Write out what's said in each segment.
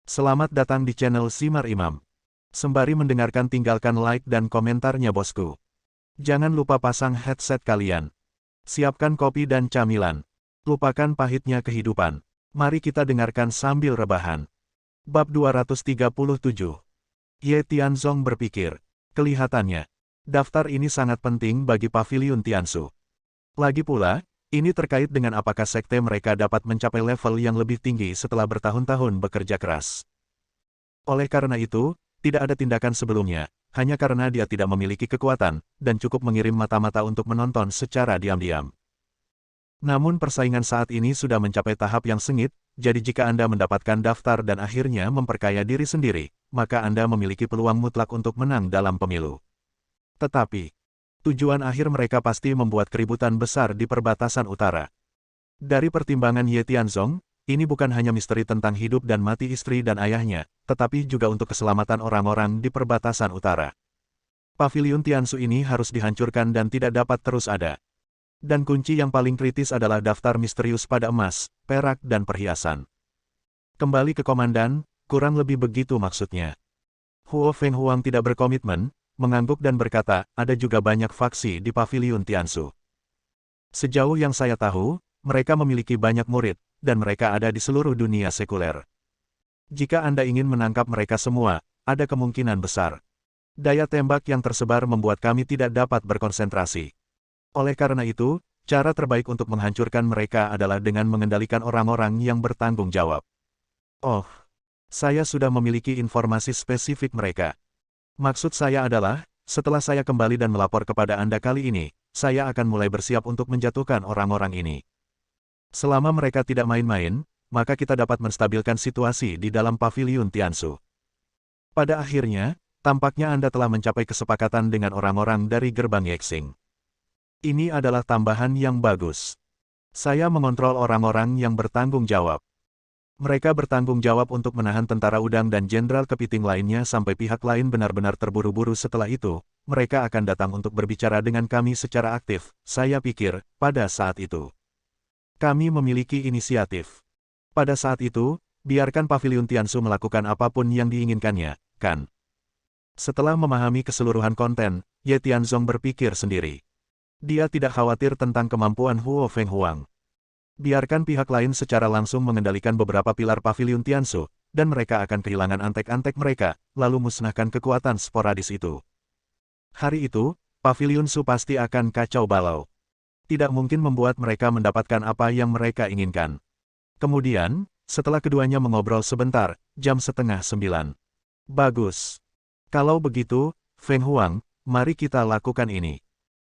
Selamat datang di channel Simar Imam. Sembari mendengarkan tinggalkan like dan komentarnya bosku. Jangan lupa pasang headset kalian. Siapkan kopi dan camilan. Lupakan pahitnya kehidupan. Mari kita dengarkan sambil rebahan. Bab 237. Ye Tianzong berpikir. Kelihatannya, daftar ini sangat penting bagi Paviliun Tiansu. Lagi pula, ini terkait dengan apakah sekte mereka dapat mencapai level yang lebih tinggi setelah bertahun-tahun bekerja keras. Oleh karena itu, tidak ada tindakan sebelumnya, hanya karena dia tidak memiliki kekuatan, dan cukup mengirim mata-mata untuk menonton secara diam-diam. Namun persaingan saat ini sudah mencapai tahap yang sengit, jadi jika Anda mendapatkan daftar dan akhirnya memperkaya diri sendiri, maka Anda memiliki peluang mutlak untuk menang dalam pemilu. Tetapi, tujuan akhir mereka pasti membuat keributan besar di perbatasan utara. Dari pertimbangan Ye Tianzong, ini bukan hanya misteri tentang hidup dan mati istri dan ayahnya, tetapi juga untuk keselamatan orang-orang di perbatasan utara. Paviliun Tiansu ini harus dihancurkan dan tidak dapat terus ada. Dan kunci yang paling kritis adalah daftar misterius pada emas, perak dan perhiasan. Kembali ke komandan, kurang lebih begitu maksudnya. Huo Fenghuang tidak berkomitmen, mengangguk dan berkata, ada juga banyak faksi di Paviliun Tiansu. Sejauh yang saya tahu, mereka memiliki banyak murid, dan mereka ada di seluruh dunia sekuler. Jika Anda ingin menangkap mereka semua, ada kemungkinan besar. Daya tembak yang tersebar membuat kami tidak dapat berkonsentrasi. Oleh karena itu, cara terbaik untuk menghancurkan mereka adalah dengan mengendalikan orang-orang yang bertanggung jawab. Oh, saya sudah memiliki informasi spesifik mereka. Maksud saya adalah, setelah saya kembali dan melapor kepada Anda kali ini, saya akan mulai bersiap untuk menjatuhkan orang-orang ini. Selama mereka tidak main-main, maka kita dapat menstabilkan situasi di dalam Paviliun Tiansu. Pada akhirnya, tampaknya Anda telah mencapai kesepakatan dengan orang-orang dari gerbang Yexing. Ini adalah tambahan yang bagus. Saya mengontrol orang-orang yang bertanggung jawab. Mereka bertanggung jawab untuk menahan tentara udang dan jenderal kepiting lainnya sampai pihak lain benar-benar terburu-buru. Setelah itu, mereka akan datang untuk berbicara dengan kami secara aktif. Saya pikir, pada saat itu, kami memiliki inisiatif. Pada saat itu, biarkan Paviliun Tiansu melakukan apapun yang diinginkannya, kan? Setelah memahami keseluruhan konten, Ye Tianzong berpikir sendiri. Dia tidak khawatir tentang kemampuan Huo Fenghuang. Biarkan pihak lain secara langsung mengendalikan beberapa pilar Paviliun Tiansu, dan mereka akan kehilangan antek-antek mereka, lalu musnahkan kekuatan sporadis itu. Hari itu, Paviliun Su pasti akan kacau balau. Tidak mungkin membuat mereka mendapatkan apa yang mereka inginkan. Kemudian, setelah keduanya mengobrol sebentar, jam 8:30. Bagus. Kalau begitu, Feng Huang, mari kita lakukan ini.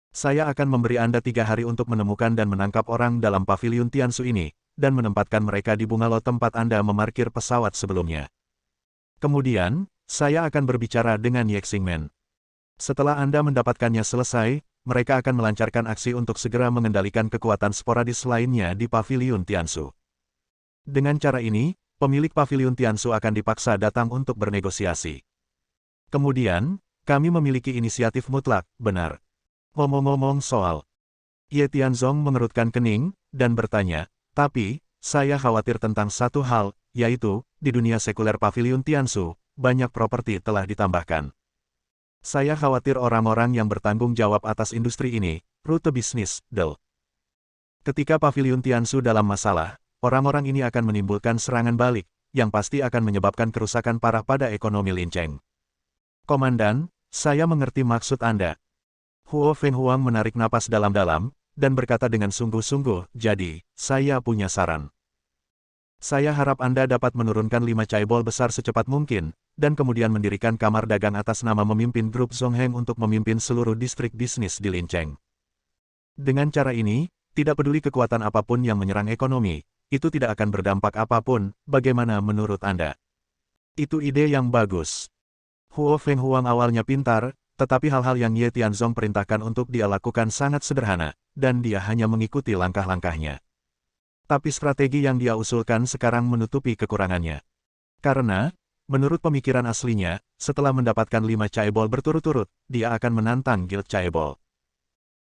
Saya akan memberi Anda 3 hari untuk menemukan dan menangkap orang dalam Paviliun Tiansu ini, dan menempatkan mereka di bungalow tempat Anda memarkir pesawat sebelumnya. Kemudian, saya akan berbicara dengan Yexingmen. Setelah Anda mendapatkannya selesai, mereka akan melancarkan aksi untuk segera mengendalikan kekuatan sporadis lainnya di Paviliun Tiansu. Dengan cara ini, pemilik Paviliun Tiansu akan dipaksa datang untuk bernegosiasi. Kemudian, kami memiliki inisiatif mutlak, benar. Ngomong-ngomong soal, Ye Tianzong mengerutkan kening, dan bertanya, tapi, saya khawatir tentang satu hal, yaitu, di dunia sekuler Paviliun Tiansu, banyak properti telah ditambahkan. Saya khawatir orang-orang yang bertanggung jawab atas industri ini, rute bisnis, Del. Ketika Paviliun Tiansu dalam masalah, orang-orang ini akan menimbulkan serangan balik, yang pasti akan menyebabkan kerusakan parah pada ekonomi Lincheng. Komandan, saya mengerti maksud Anda. Huo Fenghuang menarik napas dalam-dalam, dan berkata dengan sungguh-sungguh, jadi, saya punya saran. Saya harap Anda dapat menurunkan 5 caebol besar secepat mungkin, dan kemudian mendirikan kamar dagang atas nama memimpin grup Zongheng untuk memimpin seluruh distrik bisnis di Lincheng. Dengan cara ini, tidak peduli kekuatan apapun yang menyerang ekonomi, itu tidak akan berdampak apapun, bagaimana menurut Anda? Itu ide yang bagus. Huo Fenghuang awalnya pintar, tetapi hal-hal yang Ye Tianzong perintahkan untuk dia lakukan sangat sederhana, dan dia hanya mengikuti langkah-langkahnya. Tapi strategi yang dia usulkan sekarang menutupi kekurangannya. Karena, menurut pemikiran aslinya, setelah mendapatkan 5 caebol berturut-turut, dia akan menantang Guild Caebol.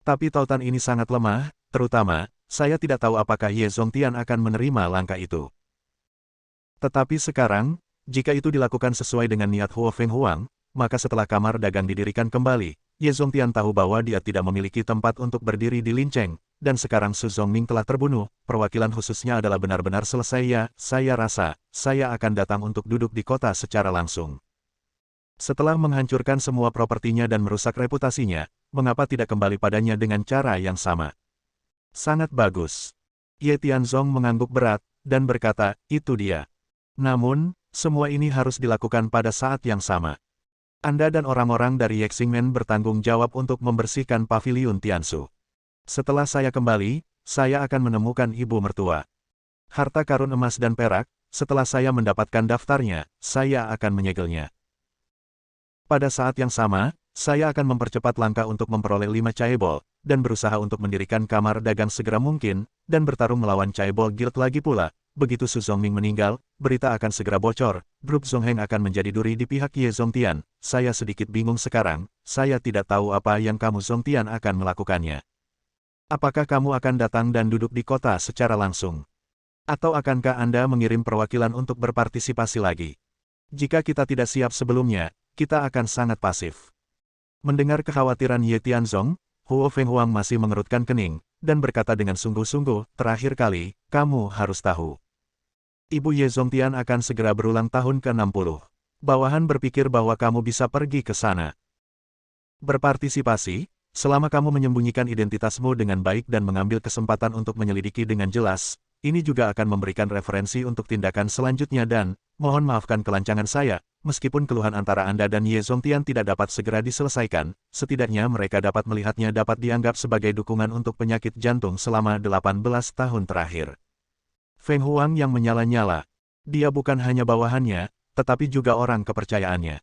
Tapi tautan ini sangat lemah, terutama, saya tidak tahu apakah Ye Zongtian akan menerima langkah itu. Tetapi sekarang, Jika itu dilakukan sesuai dengan niat Huo Fenghuang, maka setelah kamar dagang didirikan kembali, Ye Zongtian tahu bahwa dia tidak memiliki tempat untuk berdiri di Linceng, dan sekarang Su Zongming telah terbunuh, perwakilan khususnya adalah benar-benar selesai ya, saya rasa, saya akan datang untuk duduk di kota secara langsung. Setelah menghancurkan semua propertinya dan merusak reputasinya, mengapa tidak kembali padanya dengan cara yang sama? Sangat bagus. Ye Tianzong mengangguk berat, dan berkata, itu dia. Namun, semua ini harus dilakukan pada saat yang sama. Anda dan orang-orang dari Yexingmen bertanggung jawab untuk membersihkan paviliun Tiansu. Setelah saya kembali, saya akan menemukan ibu mertua. Harta karun emas dan perak, setelah saya mendapatkan daftarnya, saya akan menyegelnya. Pada saat yang sama, saya akan mempercepat langkah untuk memperoleh 5 chaebol, dan berusaha untuk mendirikan kamar dagang segera mungkin, dan bertarung melawan Chaebol Guild lagi pula. Begitu Su Zongming meninggal, berita akan segera bocor, grup Zongheng akan menjadi duri di pihak Ye Zongtian. Saya sedikit bingung sekarang, saya tidak tahu apa yang kamu Zongtian akan melakukannya. Apakah kamu akan datang dan duduk di kota secara langsung? Atau akankah Anda mengirim perwakilan untuk berpartisipasi lagi? Jika kita tidak siap sebelumnya, kita akan sangat pasif. Mendengar kekhawatiran Ye Tianzong, Huo Fenghuang masih mengerutkan kening, dan berkata dengan sungguh-sungguh, terakhir kali, kamu harus tahu. Ibu Ye Zongtian akan segera berulang tahun ke-60. Bawahan berpikir bahwa kamu bisa pergi ke sana. Berpartisipasi, selama kamu menyembunyikan identitasmu dengan baik dan mengambil kesempatan untuk menyelidiki dengan jelas, ini juga akan memberikan referensi untuk tindakan selanjutnya dan, mohon maafkan kelancangan saya, meskipun keluhan antara Anda dan Ye Zongtian tidak dapat segera diselesaikan, setidaknya mereka dapat melihatnya dapat dianggap sebagai dukungan untuk penyakit jantung selama 18 tahun terakhir. Feng Huang yang menyala-nyala. Dia bukan hanya bawahannya, tetapi juga orang kepercayaannya.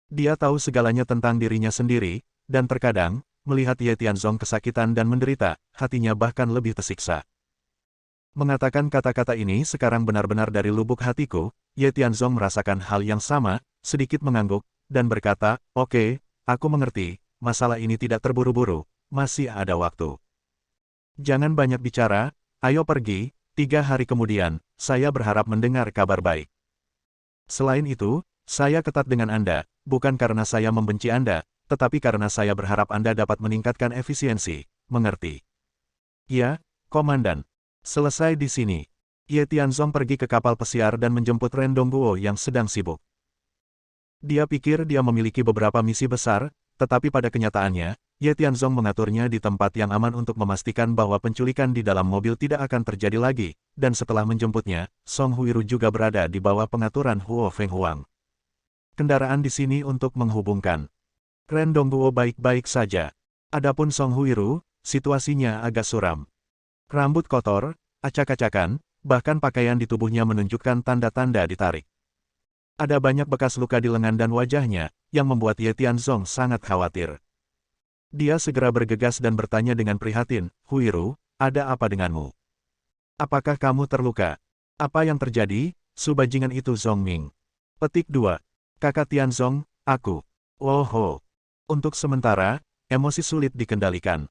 Dia tahu segalanya tentang dirinya sendiri, dan terkadang, melihat Ye Tianzong kesakitan dan menderita, hatinya bahkan lebih tersiksa. Mengatakan kata-kata ini sekarang benar-benar dari lubuk hatiku, Ye Tianzong merasakan hal yang sama, sedikit mengangguk, dan berkata, oke, aku mengerti, masalah ini tidak terburu-buru, masih ada waktu. Jangan banyak bicara, ayo pergi. 3 hari kemudian, saya berharap mendengar kabar baik. Selain itu, saya ketat dengan Anda, bukan karena saya membenci Anda, tetapi karena saya berharap Anda dapat meningkatkan efisiensi, mengerti? Ya, Komandan. Selesai di sini. Ye Tianzong pergi ke kapal pesiar dan menjemput Ren Dongguo yang sedang sibuk. Dia pikir dia memiliki beberapa misi besar, tetapi pada kenyataannya, Ye Tianzong mengaturnya di tempat yang aman untuk memastikan bahwa penculikan di dalam mobil tidak akan terjadi lagi, dan setelah menjemputnya, Song Huiru juga berada di bawah pengaturan Huo Fenghuang. Kendaraan di sini untuk menghubungkan. Ren Dongguo baik-baik saja. Adapun Song Huiru, situasinya agak suram. Rambut kotor, acak-acakan, bahkan pakaian di tubuhnya menunjukkan tanda-tanda ditarik. Ada banyak bekas luka di lengan dan wajahnya, yang membuat Ye Tianzong sangat khawatir. Dia segera bergegas dan bertanya dengan prihatin, Huiru, ada apa denganmu? Apakah kamu terluka? Apa yang terjadi? Subajingan itu Zongming. Petik 2. Kakak Tianzong, aku. Oh. Untuk sementara, emosi sulit dikendalikan.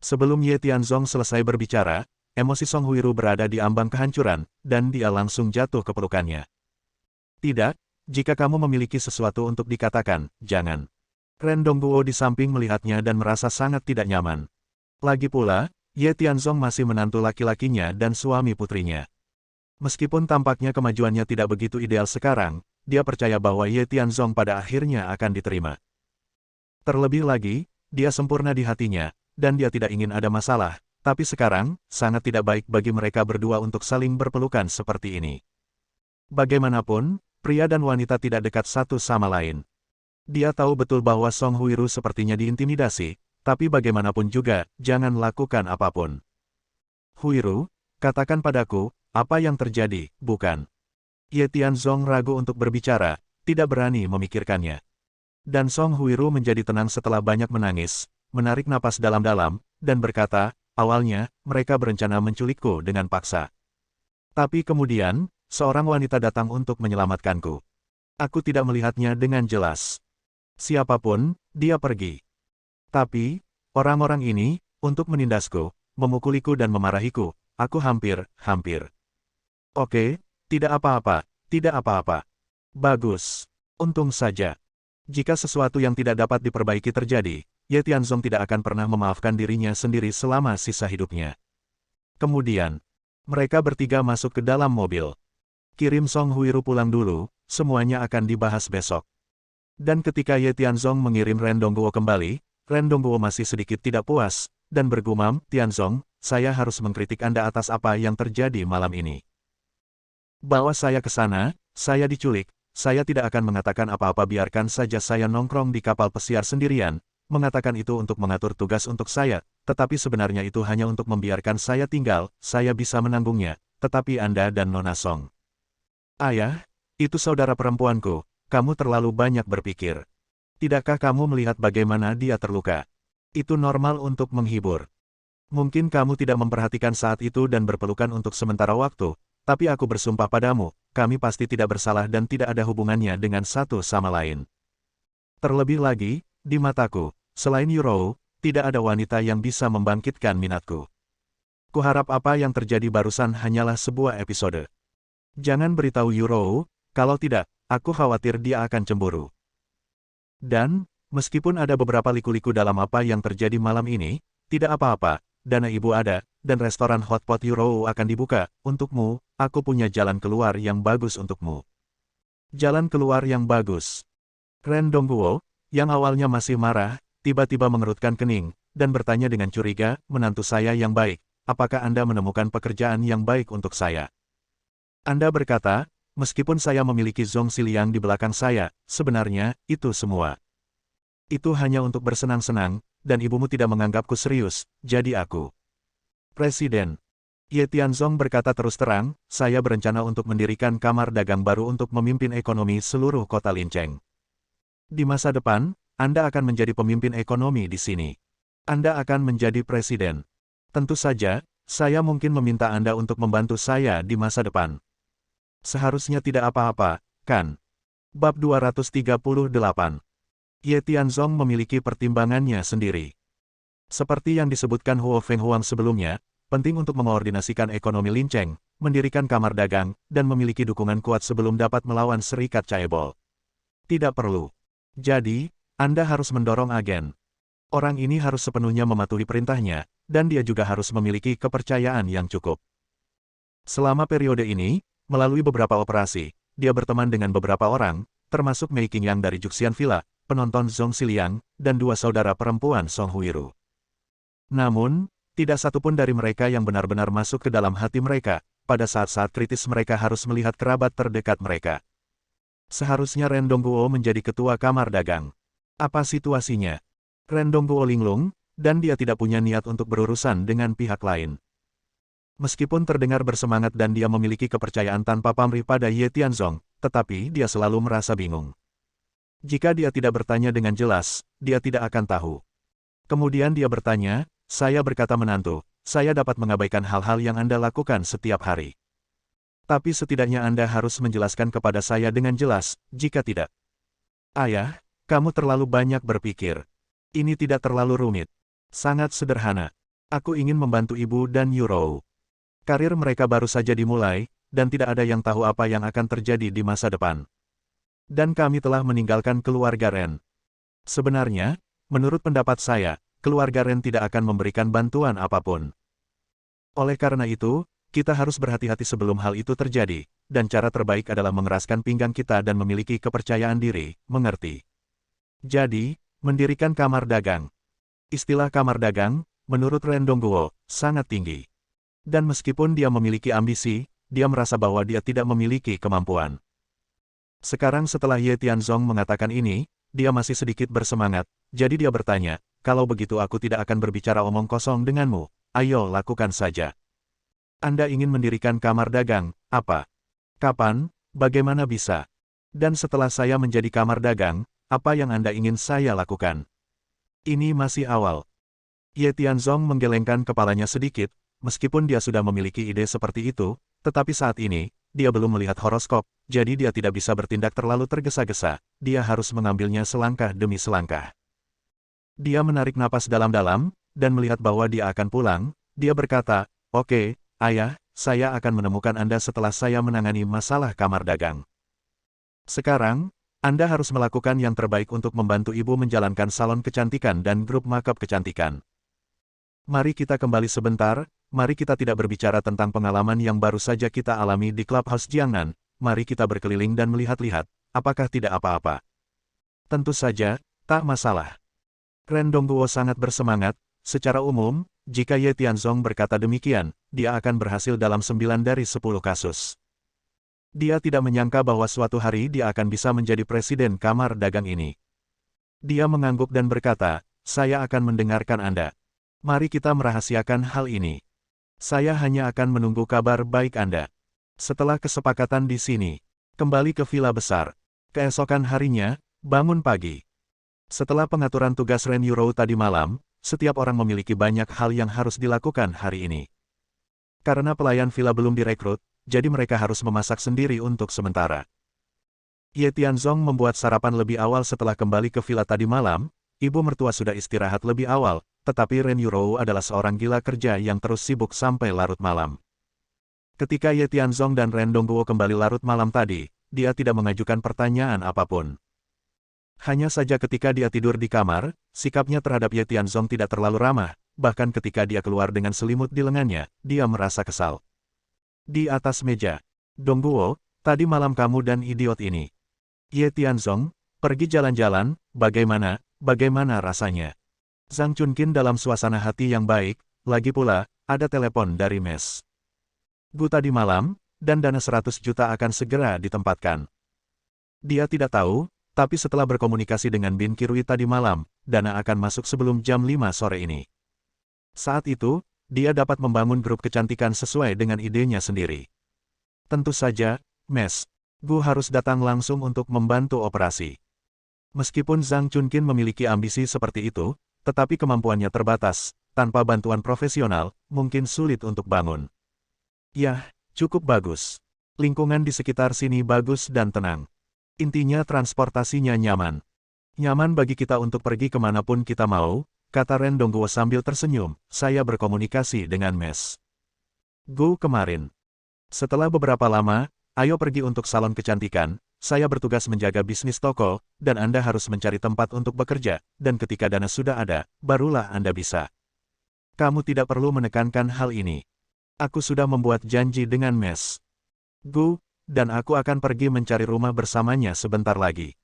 Sebelum Ye Tianzong selesai berbicara, emosi Song Huiru berada di ambang kehancuran, dan dia langsung jatuh ke pelukannya. Tidak, jika kamu memiliki sesuatu untuk dikatakan, jangan. Ren Dongguo di samping melihatnya dan merasa sangat tidak nyaman. Lagi pula, Ye Tianzong masih menantu laki-lakinya dan suami putrinya. Meskipun tampaknya kemajuannya tidak begitu ideal sekarang, dia percaya bahwa Ye Tianzong pada akhirnya akan diterima. Terlebih lagi, dia sempurna di hatinya, dan dia tidak ingin ada masalah, tapi sekarang, sangat tidak baik bagi mereka berdua untuk saling berpelukan seperti ini. Bagaimanapun, pria dan wanita tidak dekat satu sama lain. Dia tahu betul bahwa Song Huiru sepertinya diintimidasi, tapi bagaimanapun juga, jangan lakukan apapun. Huiru, katakan padaku, apa yang terjadi, bukan? Ye Tianzong ragu untuk berbicara, tidak berani memikirkannya. Dan Song Huiru menjadi tenang setelah banyak menangis, menarik napas dalam-dalam, dan berkata, awalnya, mereka berencana menculikku dengan paksa. Tapi kemudian, seorang wanita datang untuk menyelamatkanku. Aku tidak melihatnya dengan jelas. Siapapun, dia pergi. Tapi, orang-orang ini, untuk menindasku, memukuliku dan memarahiku, aku hampir. Oke, tidak apa-apa, tidak apa-apa. Bagus. Untung saja. Jika sesuatu yang tidak dapat diperbaiki terjadi, Ye Tianzong tidak akan pernah memaafkan dirinya sendiri selama sisa hidupnya. Kemudian, mereka bertiga masuk ke dalam mobil. Kirim Song Huiru pulang dulu, semuanya akan dibahas besok. Dan ketika Ye Tianzong mengirim Ren Dongguo kembali, Ren Dongguo masih sedikit tidak puas, dan bergumam, Tianzong, saya harus mengkritik Anda atas apa yang terjadi malam ini. Bawa saya ke sana, saya diculik. Saya tidak akan mengatakan apa-apa, biarkan saja saya nongkrong di kapal pesiar sendirian, mengatakan itu untuk mengatur tugas untuk saya, tetapi sebenarnya itu hanya untuk membiarkan saya tinggal, saya bisa menanggungnya, tetapi Anda dan Nona Song. Ayah, itu saudara perempuanku, kamu terlalu banyak berpikir. Tidakkah kamu melihat bagaimana dia terluka? Itu normal untuk menghibur. Mungkin kamu tidak memperhatikan saat itu dan berpelukan untuk sementara waktu, tapi aku bersumpah padamu, kami pasti tidak bersalah dan tidak ada hubungannya dengan satu sama lain. Terlebih lagi, di mataku, selain Yurou, tidak ada wanita yang bisa membangkitkan minatku. Kuharap apa yang terjadi barusan hanyalah sebuah episode. Jangan beritahu Yurou, kalau tidak, aku khawatir dia akan cemburu. Dan, meskipun ada beberapa liku-liku dalam apa yang terjadi malam ini, tidak apa-apa, dana ibu ada, dan restoran hotpot Yurou akan dibuka, untukmu, aku punya jalan keluar yang bagus untukmu. Jalan keluar yang bagus. Ren Dongguo, yang awalnya masih marah, tiba-tiba mengerutkan kening, dan bertanya dengan curiga, menantu saya yang baik, apakah Anda menemukan pekerjaan yang baik untuk saya? Anda berkata, meskipun saya memiliki Zhong Xiliang di belakang saya, sebenarnya, itu semua. Itu hanya untuk bersenang-senang, dan ibumu tidak menganggapku serius, jadi aku. Presiden. Ye Tianzong berkata terus terang, saya berencana untuk mendirikan kamar dagang baru untuk memimpin ekonomi seluruh kota Lincheng. Di masa depan, Anda akan menjadi pemimpin ekonomi di sini. Anda akan menjadi presiden. Tentu saja, saya mungkin meminta Anda untuk membantu saya di masa depan. Seharusnya tidak apa-apa, kan? Bab 238. Ye Tianzong memiliki pertimbangannya sendiri. Seperti yang disebutkan Huo Fenghuang sebelumnya, penting untuk mengoordinasikan ekonomi Lincheng, mendirikan kamar dagang, dan memiliki dukungan kuat sebelum dapat melawan serikat Chaebol. Tidak perlu. Jadi, Anda harus mendorong agen. Orang ini harus sepenuhnya mematuhi perintahnya, dan dia juga harus memiliki kepercayaan yang cukup. Selama periode ini, melalui beberapa operasi, dia berteman dengan beberapa orang, termasuk Mei Qingyang dari Juxian Villa, penonton Zhong Xiliang, dan dua saudara perempuan Song Huiru. Namun, tidak satupun dari mereka yang benar-benar masuk ke dalam hati mereka, pada saat-saat kritis mereka harus melihat kerabat terdekat mereka. Seharusnya Ren Dongguo menjadi ketua kamar dagang. Apa situasinya? Ren Dongguo linglung, dan dia tidak punya niat untuk berurusan dengan pihak lain. Meskipun terdengar bersemangat dan dia memiliki kepercayaan tanpa pamrih pada Ye Tianzong, tetapi dia selalu merasa bingung. Jika dia tidak bertanya dengan jelas, dia tidak akan tahu. Kemudian dia bertanya, saya berkata menantu, saya dapat mengabaikan hal-hal yang Anda lakukan setiap hari. Tapi setidaknya Anda harus menjelaskan kepada saya dengan jelas, jika tidak. Ayah, kamu terlalu banyak berpikir. Ini tidak terlalu rumit. Sangat sederhana. Aku ingin membantu ibu dan Yurou. Karir mereka baru saja dimulai, dan tidak ada yang tahu apa yang akan terjadi di masa depan. Dan kami telah meninggalkan keluarga Ren. Sebenarnya, menurut pendapat saya, keluarga Ren tidak akan memberikan bantuan apapun. Oleh karena itu, kita harus berhati-hati sebelum hal itu terjadi, dan cara terbaik adalah mengeraskan pinggang kita dan memiliki kepercayaan diri, mengerti? Jadi, mendirikan kamar dagang. Istilah kamar dagang, menurut Ren Dongguo, sangat tinggi. Dan meskipun dia memiliki ambisi, dia merasa bahwa dia tidak memiliki kemampuan. Sekarang setelah Ye Tianzong mengatakan ini, dia masih sedikit bersemangat, jadi dia bertanya, kalau begitu aku tidak akan berbicara omong kosong denganmu, ayo lakukan saja. Anda ingin mendirikan kamar dagang, apa? Kapan? Bagaimana bisa? Dan setelah saya menjadi kamar dagang, apa yang Anda ingin saya lakukan? Ini masih awal. Ye Tianzong menggelengkan kepalanya sedikit, meskipun dia sudah memiliki ide seperti itu, tetapi saat ini, dia belum melihat horoskop, jadi dia tidak bisa bertindak terlalu tergesa-gesa, dia harus mengambilnya selangkah demi selangkah. Dia menarik napas dalam-dalam, dan melihat bahwa dia akan pulang, dia berkata, oke, ayah, saya akan menemukan Anda setelah saya menangani masalah kamar dagang. Sekarang, Anda harus melakukan yang terbaik untuk membantu ibu menjalankan salon kecantikan dan grup makeup kecantikan. Mari kita kembali sebentar, mari kita tidak berbicara tentang pengalaman yang baru saja kita alami di Clubhouse Jiangnan, mari kita berkeliling dan melihat-lihat, apakah tidak apa-apa. Tentu saja, tak masalah. Ren Dongguo sangat bersemangat, secara umum, jika Ye Tianzong berkata demikian, dia akan berhasil dalam 9 dari 10 kasus. Dia tidak menyangka bahwa suatu hari dia akan bisa menjadi presiden kamar dagang ini. Dia mengangguk dan berkata, saya akan mendengarkan Anda. Mari kita merahasiakan hal ini. Saya hanya akan menunggu kabar baik Anda. Setelah kesepakatan di sini, kembali ke villa besar. Keesokan harinya, bangun pagi. Setelah pengaturan tugas Ren Yurou tadi malam, setiap orang memiliki banyak hal yang harus dilakukan hari ini. Karena pelayan villa belum direkrut, jadi mereka harus memasak sendiri untuk sementara. Ye Tianzong membuat sarapan lebih awal setelah kembali ke villa tadi malam, ibu mertua sudah istirahat lebih awal, tetapi Ren Yurou adalah seorang gila kerja yang terus sibuk sampai larut malam. Ketika Ye Tianzong dan Ren Dongguo kembali larut malam tadi, dia tidak mengajukan pertanyaan apapun. Hanya saja ketika dia tidur di kamar, sikapnya terhadap Ye Tianzong tidak terlalu ramah, bahkan ketika dia keluar dengan selimut di lengannya, dia merasa kesal. Di atas meja, Dongguo, tadi malam kamu dan idiot ini. Ye Tianzong, pergi jalan-jalan, bagaimana rasanya? Zhang Chunqin dalam suasana hati yang baik, lagi pula, ada telepon dari Mes Gu tadi malam, dan dana 100 juta akan segera ditempatkan. Dia tidak tahu, tapi setelah berkomunikasi dengan Bin Kirui tadi malam, dana akan masuk sebelum jam 5 sore ini. Saat itu, dia dapat membangun grup kecantikan sesuai dengan idenya sendiri. Tentu saja, Mes Gu harus datang langsung untuk membantu operasi. Meskipun Zhang Chunqin memiliki ambisi seperti itu, tetapi kemampuannya terbatas, tanpa bantuan profesional, mungkin sulit untuk bangun. Yah, cukup bagus. Lingkungan di sekitar sini bagus dan tenang. Intinya transportasinya nyaman. Nyaman bagi kita untuk pergi kemanapun kita mau, kata Ren Dongguo sambil tersenyum, saya berkomunikasi dengan Mes Gu kemarin. Setelah beberapa lama, ayo pergi untuk salon kecantikan, saya bertugas menjaga bisnis toko, dan Anda harus mencari tempat untuk bekerja, dan ketika dana sudah ada, barulah Anda bisa. Kamu tidak perlu menekankan hal ini. Aku sudah membuat janji dengan Mes Gu, dan aku akan pergi mencari rumah bersamanya sebentar lagi.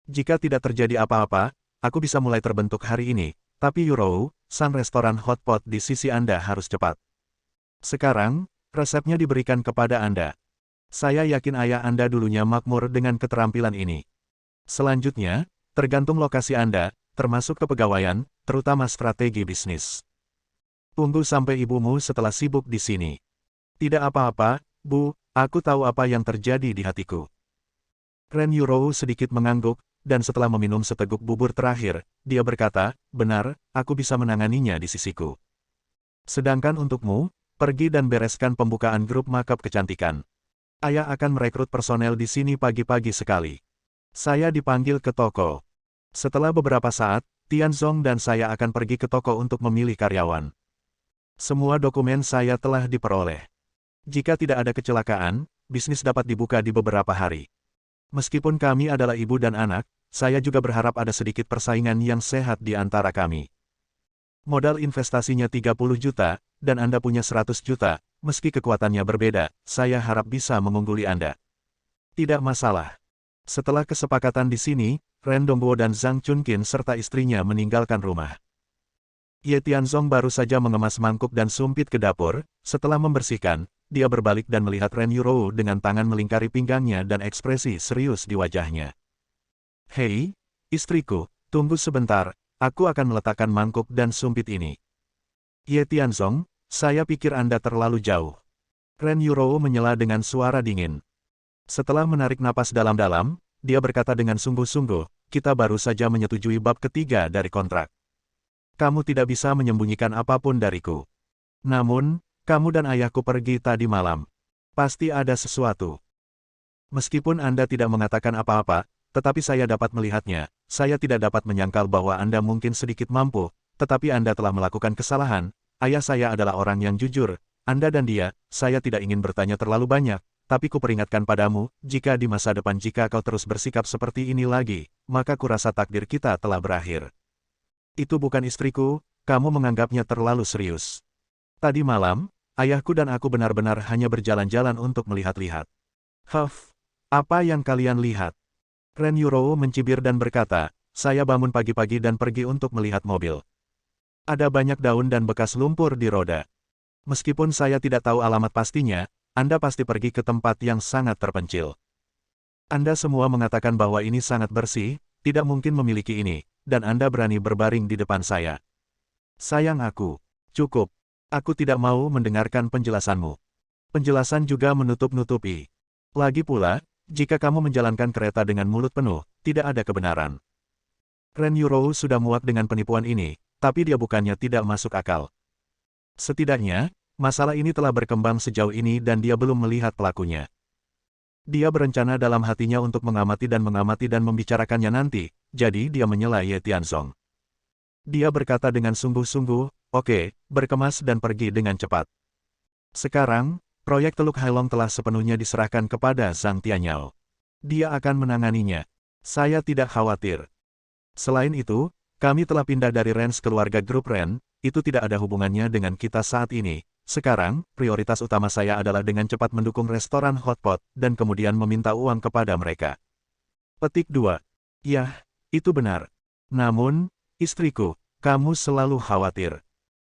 Jika tidak terjadi apa-apa, aku bisa mulai terbentuk hari ini. Tapi Yurou, san restoran hotpot di sisi Anda harus cepat. Sekarang, resepnya diberikan kepada Anda. Saya yakin ayah Anda dulunya makmur dengan keterampilan ini. Selanjutnya, tergantung lokasi Anda, termasuk kepegawaian, terutama strategi bisnis. Tunggu sampai ibumu setelah sibuk di sini. Tidak apa-apa, Bu, aku tahu apa yang terjadi di hatiku. Ren Yurou sedikit mengangguk, dan setelah meminum seteguk bubur terakhir, dia berkata, benar, aku bisa menanganinya di sisiku. Sedangkan untukmu, pergi dan bereskan pembukaan grup makeup kecantikan. Ayah akan merekrut personel di sini pagi-pagi sekali. Saya dipanggil ke toko. Setelah beberapa saat, Tianzong dan saya akan pergi ke toko untuk memilih karyawan. Semua dokumen saya telah diperoleh. Jika tidak ada kecelakaan, bisnis dapat dibuka di beberapa hari. Meskipun kami adalah ibu dan anak, saya juga berharap ada sedikit persaingan yang sehat di antara kami. Modal investasinya 30 juta, dan Anda punya 100 juta, meski kekuatannya berbeda, saya harap bisa mengungguli Anda. Tidak masalah. Setelah kesepakatan di sini, Ren Dongguo dan Zhang Chunqin serta istrinya meninggalkan rumah. Ye Tianzong baru saja mengemas mangkuk dan sumpit ke dapur, setelah membersihkan, dia berbalik dan melihat Ren Yurou dengan tangan melingkari pinggangnya dan ekspresi serius di wajahnya. Hei, istriku, tunggu sebentar, aku akan meletakkan mangkuk dan sumpit ini. Ye Tianzong, saya pikir Anda terlalu jauh. Ren Yurou menyela dengan suara dingin. Setelah menarik napas dalam-dalam, dia berkata dengan sungguh-sungguh, kita baru saja menyetujui bab ketiga dari kontrak. Kamu tidak bisa menyembunyikan apapun dariku. Namun, kamu dan ayahku pergi tadi malam. Pasti ada sesuatu. Meskipun Anda tidak mengatakan apa-apa, tetapi saya dapat melihatnya. Saya tidak dapat menyangkal bahwa Anda mungkin sedikit mampu, tetapi Anda telah melakukan kesalahan. Ayah saya adalah orang yang jujur. Anda dan dia, saya tidak ingin bertanya terlalu banyak, tapi kuperingatkan padamu, jika di masa depan jika kau terus bersikap seperti ini lagi, maka kurasa takdir kita telah berakhir. Itu bukan istriku, kamu menganggapnya terlalu serius. Tadi malam, ayahku dan aku benar-benar hanya berjalan-jalan untuk melihat-lihat. Huff, apa yang kalian lihat? Ren Yurou mencibir dan berkata, saya bangun pagi-pagi dan pergi untuk melihat mobil. Ada banyak daun dan bekas lumpur di roda. Meskipun saya tidak tahu alamat pastinya, Anda pasti pergi ke tempat yang sangat terpencil. Anda semua mengatakan bahwa ini sangat bersih, tidak mungkin memiliki ini, dan Anda berani berbaring di depan saya. Sayang aku. Cukup. Aku tidak mau mendengarkan penjelasanmu. Penjelasan juga menutup-nutupi. Lagi pula, jika kamu menjalankan kereta dengan mulut penuh, tidak ada kebenaran. Ren Yurou sudah muak dengan penipuan ini, tapi dia bukannya tidak masuk akal. Setidaknya, masalah ini telah berkembang sejauh ini dan dia belum melihat pelakunya. Dia berencana dalam hatinya untuk mengamati dan membicarakannya nanti, jadi dia menyela Ye Tianzong. Dia berkata dengan sungguh-sungguh, oke, berkemas dan pergi dengan cepat. Sekarang, proyek Teluk Hailong telah sepenuhnya diserahkan kepada Zhang Tianyao. Dia akan menanganinya. Saya tidak khawatir. Selain itu, kami telah pindah dari Rens keluarga grup Ren, itu tidak ada hubungannya dengan kita saat ini. Sekarang, prioritas utama saya adalah dengan cepat mendukung restoran hotpot, dan kemudian meminta uang kepada mereka. Petik 2. Yah, itu benar. Namun, istriku, kamu selalu khawatir.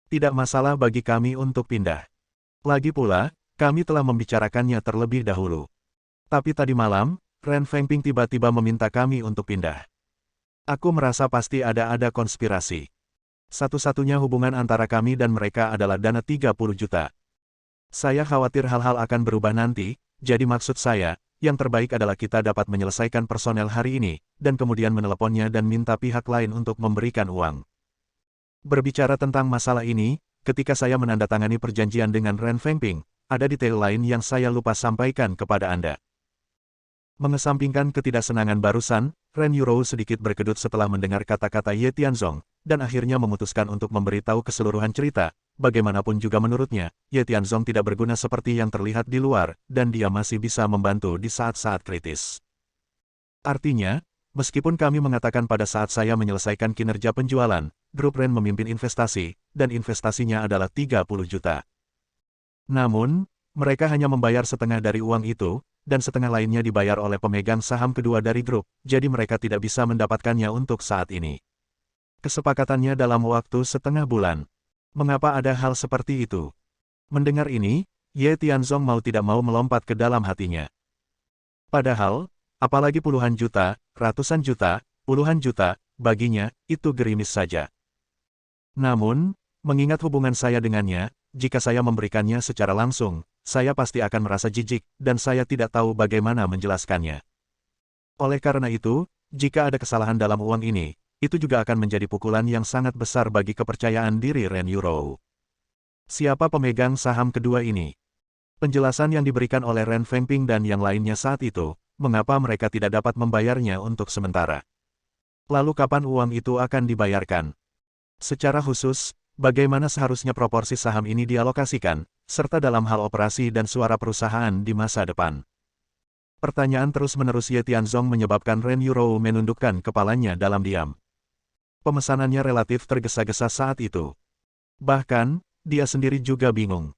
Tidak masalah bagi kami untuk pindah. Lagi pula, kami telah membicarakannya terlebih dahulu. Tapi tadi malam, Ren Fengping tiba-tiba meminta kami untuk pindah. Aku merasa pasti ada konspirasi. Satu-satunya hubungan antara kami dan mereka adalah dana 30 juta. Saya khawatir hal-hal akan berubah nanti, jadi maksud saya, yang terbaik adalah kita dapat menyelesaikan personel hari ini, dan kemudian meneleponnya dan minta pihak lain untuk memberikan uang. Berbicara tentang masalah ini, ketika saya menandatangani perjanjian dengan Ren Fengping, ada detail lain yang saya lupa sampaikan kepada Anda. Mengesampingkan ketidaksenangan barusan, Ren Yurou sedikit berkedut setelah mendengar kata-kata Ye Tianzong, dan akhirnya memutuskan untuk memberitahu keseluruhan cerita. Bagaimanapun juga menurutnya, Ye Tianzong tidak berguna seperti yang terlihat di luar, dan dia masih bisa membantu di saat-saat kritis. Artinya, meskipun kami mengatakan pada saat saya menyelesaikan kinerja penjualan, grup Ren memimpin investasi, dan investasinya adalah 30 juta. Namun, mereka hanya membayar setengah dari uang itu, dan setengah lainnya dibayar oleh pemegang saham kedua dari grup, jadi mereka tidak bisa mendapatkannya untuk saat ini. Kesepakatannya dalam waktu setengah bulan. Mengapa ada hal seperti itu? Mendengar ini, Ye Tianzong mau tidak mau melompat ke dalam hatinya. Padahal, apalagi puluhan juta, ratusan juta, puluhan juta, baginya, itu gerimis saja. Namun, mengingat hubungan saya dengannya, jika saya memberikannya secara langsung, saya pasti akan merasa jijik, dan saya tidak tahu bagaimana menjelaskannya. Oleh karena itu, jika ada kesalahan dalam uang ini, itu juga akan menjadi pukulan yang sangat besar bagi kepercayaan diri Ren Yurou. Siapa pemegang saham kedua ini? Penjelasan yang diberikan oleh Ren Fengping dan yang lainnya saat itu, mengapa mereka tidak dapat membayarnya untuk sementara. Lalu kapan uang itu akan dibayarkan? Secara khusus, bagaimana seharusnya proporsi saham ini dialokasikan, serta dalam hal operasi dan suara perusahaan di masa depan. Pertanyaan terus-menerus Ye Tianzong menyebabkan Ren Yurou menundukkan kepalanya dalam diam. Pemesanannya relatif tergesa-gesa saat itu. Bahkan, dia sendiri juga bingung.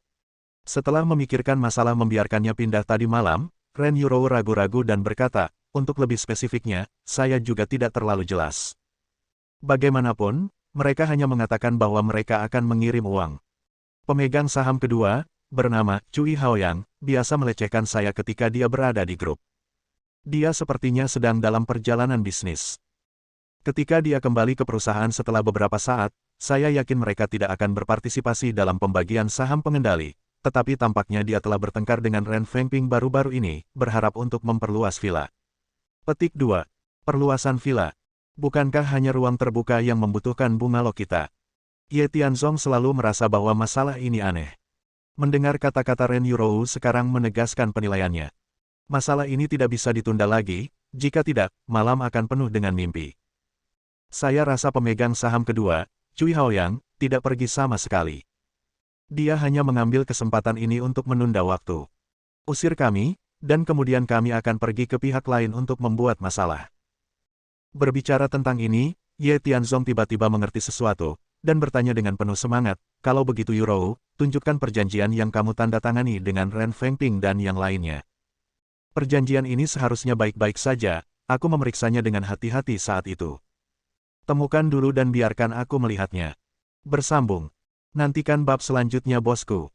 Setelah memikirkan masalah membiarkannya pindah tadi malam, Ren Yurou ragu-ragu dan berkata, untuk lebih spesifiknya, saya juga tidak terlalu jelas. Bagaimanapun, mereka hanya mengatakan bahwa mereka akan mengirim uang. Pemegang saham kedua, bernama Cui Haoyang, biasa melecehkan saya ketika dia berada di grup. Dia sepertinya sedang dalam perjalanan bisnis. Ketika dia kembali ke perusahaan setelah beberapa saat, saya yakin mereka tidak akan berpartisipasi dalam pembagian saham pengendali, tetapi tampaknya dia telah bertengkar dengan Ren Fengping baru-baru ini, berharap untuk memperluas villa. Petik 2. Perluasan villa. Bukankah hanya ruang terbuka yang membutuhkan bungalow kita? Ye Tianzong selalu merasa bahwa masalah ini aneh. Mendengar kata-kata Ren Yurou sekarang menegaskan penilaiannya. Masalah ini tidak bisa ditunda lagi, jika tidak, malam akan penuh dengan mimpi. Saya rasa pemegang saham kedua, Cui Haoyang, tidak pergi sama sekali. Dia hanya mengambil kesempatan ini untuk menunda waktu. Usir kami, Dan kemudian kami akan pergi ke pihak lain untuk membuat masalah. Berbicara tentang ini, Ye Tianzong tiba-tiba mengerti sesuatu, dan bertanya dengan penuh semangat, kalau begitu Yurou, tunjukkan perjanjian yang kamu tanda tangani dengan Ren Fengping dan yang lainnya. Perjanjian ini seharusnya baik-baik saja, aku memeriksanya dengan hati-hati saat itu. Temukan dulu dan biarkan aku melihatnya. Bersambung. Nantikan bab selanjutnya bosku.